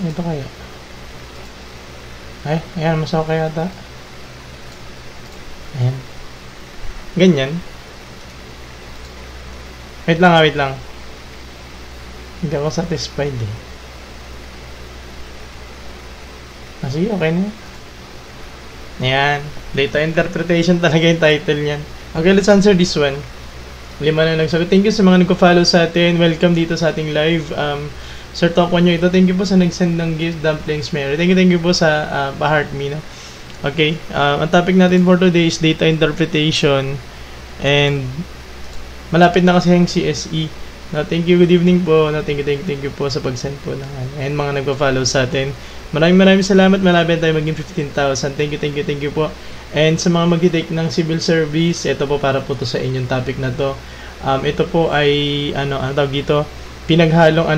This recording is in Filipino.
Ito kaya. Ay, ayan, mas okay yata. Ayan. Ganyan. Wait lang, wait lang. Hindi ako satisfied eh. Sige, okay na. Ayan. Data interpretation talaga yung title niyan. Okay, let's answer this one. 5 na nagsagot. Thank you sa mga nagko-follow sa atin. Welcome dito sa ating live. Sir Top 1 nyo ito. Thank you po sa nag-send ng gift, Dumplings Mary. Thank you po sa pa-heart me. No? Okay. Ang topic natin for today is data interpretation. And malapit na kasi yung CSE. No, thank you, good evening po. No, thank you po sa pag-send po ng and mga nagpo-follow sa atin. Maraming salamat. Malapit tayo maging 15,000. Thank you po. And sa mga magti-take ng civil service, ito po para po to sa inyong topic na to. Ito po ay tawag dito, pinaghalong